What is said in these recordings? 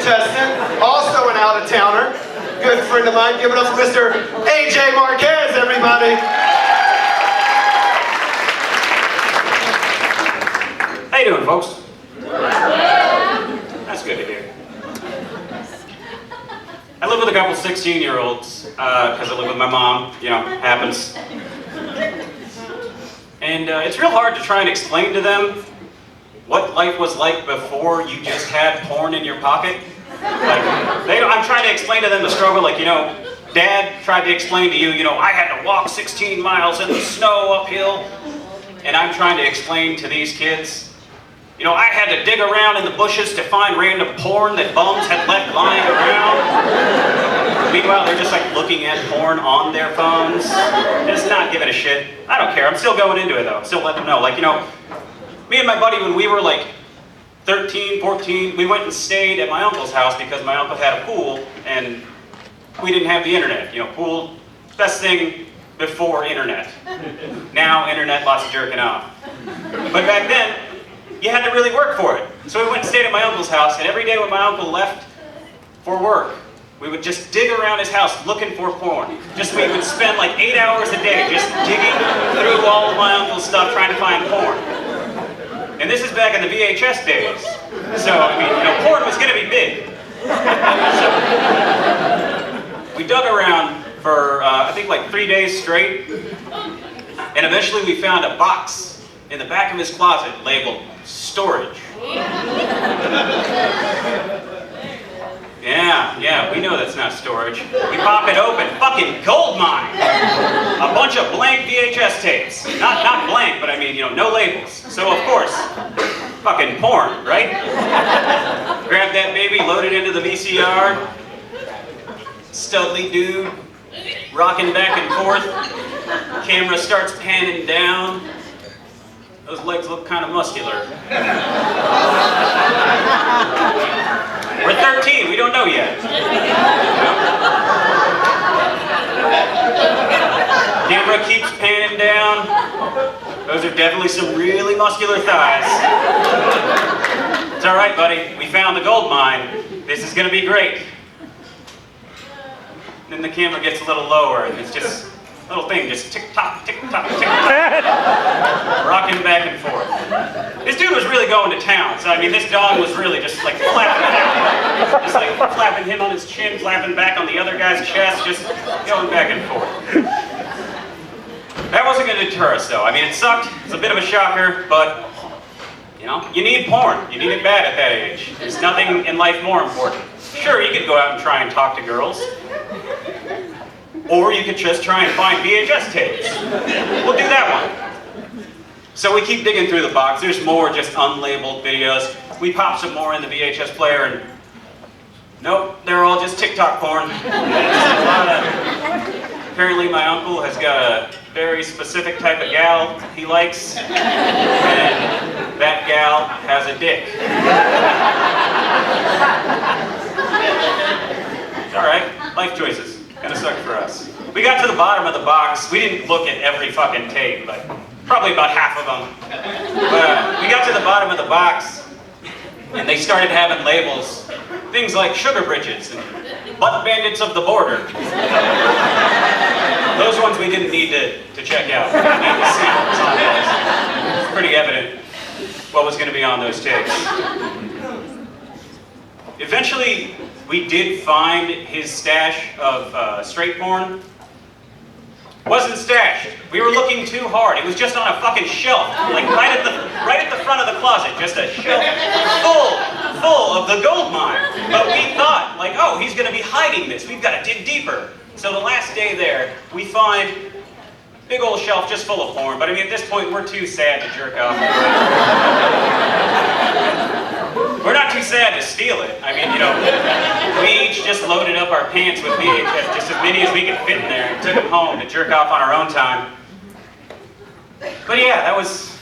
contestant, also an out-of-towner, good friend of mine. Give it up for Mr. AJ Marquez, everybody. How you doing, folks? That's good to hear. I live with a couple 16-year-olds, because I live with my mom, you know, happens. And it's real hard to try and explain to them what life was like before you just had porn in your pocket. Like, I'm trying to explain to them the struggle, like, you know, Dad tried to explain to you, you know, I had to walk 16 miles in the snow uphill. And I'm trying to explain to these kids, you know, I had to dig around in the bushes to find random porn that bums had left lying around. Meanwhile, they're just like looking at porn on their phones, just not giving a shit. I don't care, I'm still going into it though. I'm still letting them know, like, you know, me and my buddy, when we were like 13, 14, we went and stayed at my uncle's house because my uncle had a pool and we didn't have the internet. You know, pool, best thing before internet. Now, internet, lots of jerking off. But back then, you had to really work for it. So we went and stayed at my uncle's house, and every day when my uncle left for work, we would just dig around his house looking for porn. We would spend like 8 hours a day just digging through all of my uncle's stuff trying to find porn. And this is back in the VHS days. So, I mean, you know, porn was gonna be big. So, we dug around for, I think like 3 days straight, and eventually we found a box in the back of his closet labeled storage. Yeah, we know that's not storage. We pop it open, fucking gold mine! A bunch of blank VHS tapes. Not blank, but I mean, you know, no labels. So of course, fucking porn, right? Grab that baby, load it into the VCR. Studly dude, rocking back and forth. Camera starts panning down. Those legs look kind of muscular. We're 13, we don't know yet. Camera keeps panning down. Those are definitely some really muscular thighs. It's all right, buddy. We found the gold mine. This is gonna be great. Then the camera gets a little lower, and it's just a little thing, just tick-tock, tick-tock, tick-tock. Rocking back and forth. This dude was really going to town, so I mean, this dog was really just like flapping him. Just like flapping him on his chin, flapping back on the other guy's chest, just going back and forth. That wasn't gonna deter us though. I mean, it sucked, it's a bit of a shocker, but you know, you need porn. You need it bad at that age. There's nothing in life more important. Sure, you could go out and try and talk to girls. Or you could just try and find VHS tapes. We'll do that one. So we keep digging through the box. There's more just unlabeled videos. We pop some more in the VHS player and nope, they're all just TikTok porn. Apparently my uncle has got a very specific type of gal he likes, and that gal has a dick. It's all right, life choices. Kinda sucked for us. We got to the bottom of the box. We didn't look at every fucking tape, but probably about half of them. But we got to the bottom of the box, and they started having labels. Things like Sugar Bridges and Butt Bandits of the Border. Those ones we didn't need to check out. We didn't need to see what was on those. It's pretty evident what was going to be on those tapes. Eventually, we did find his stash of straight porn. Wasn't stashed. We were looking too hard. It was just on a fucking shelf, like right at the front of the closet, just a shelf full of the gold mine. But we thought, like, oh, he's gonna be hiding this. We've got to dig deeper. So the last day there, we find big old shelf just full of porn. But I mean, at this point, we're too sad to jerk off. We're not too sad to steal it. I mean, you know, we each just loaded up our pants with VHS, just as many as we could fit in there, and took them home to jerk off on our own time. But yeah, that was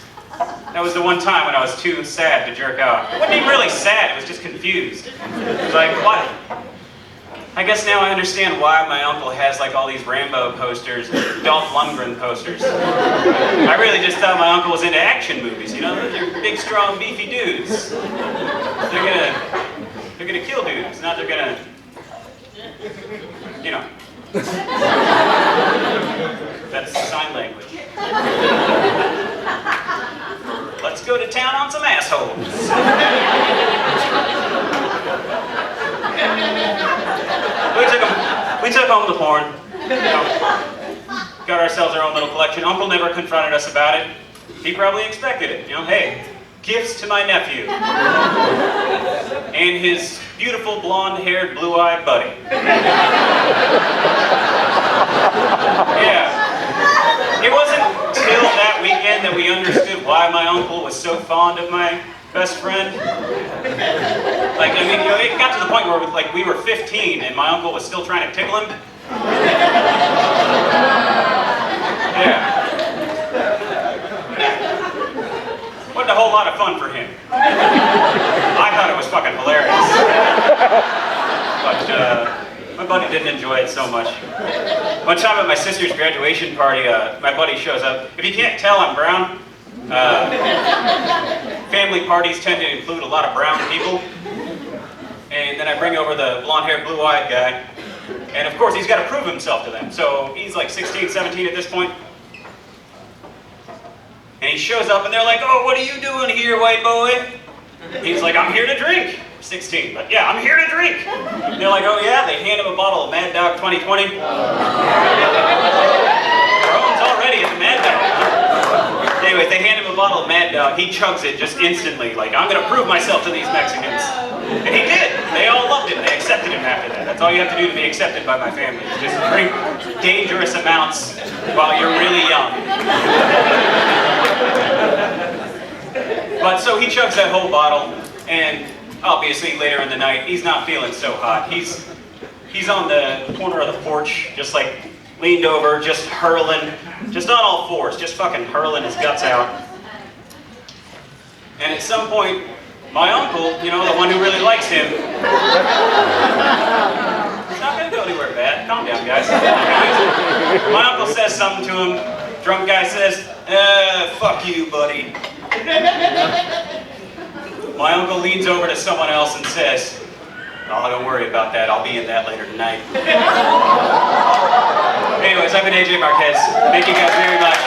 the one time when I was too sad to jerk off. It wasn't even really sad, it was just confused. It was like, what? I guess now I understand why my uncle has like all these Rambo posters, Dolph Lundgren posters. I really just thought my uncle was into action movies, you know? They're big, strong, beefy dudes. They're They're gonna kill dudes, not they're gonna, you know. That's sign language. Let's go to town on some assholes. We took home the porn. You know, got ourselves our own little collection. Uncle never confronted us about it. He probably expected it. You know, hey, gifts to my nephew. And his beautiful blonde-haired, blue-eyed buddy. Yeah. It wasn't till that weekend that we understood why my uncle was so fond of my best friend. Like, I mean, you know, it got to the point where like we were 15 and my uncle was still trying to tickle him. Yeah. Wasn't a whole lot of fun for him. I thought it was fucking hilarious. But my buddy didn't enjoy it so much. One time at my sister's graduation party, my buddy shows up. If you can't tell, I'm brown. Family parties tend to include a lot of brown people. And then I bring over the blonde-haired, blue-eyed guy. And of course, he's got to prove himself to them. So he's like 16, 17 at this point. And he shows up and they're like, oh, what are you doing here, white boy? He's like, I'm here to drink. 16, but yeah, I'm here to drink. They're like, oh yeah? They hand him a bottle of Mad Dog 2020. Rome's already at the Mad Dog. Anyways, they hand him a bottle of Mad Dog. He chugs it just instantly, like, I'm gonna prove myself to these Mexicans. And he did. They all loved him. They accepted him after that. That's all you have to do to be accepted by my family. Just drink dangerous amounts while you're really young. But so he chugs that whole bottle, and obviously later in the night, he's not feeling so hot. He's on the corner of the porch, just like leaned over, just hurling, just on all fours, just fucking hurling his guts out. And at some point, my uncle, you know, the one who really likes him, he's not gonna go anywhere bad. Calm down, guys. My uncle says something to him. Drunk guy says, fuck you, buddy. My uncle leans over to someone else and says, oh, don't worry about that. I'll be in that later tonight. Anyways, I've been AJ Marquez. Thank you guys very much.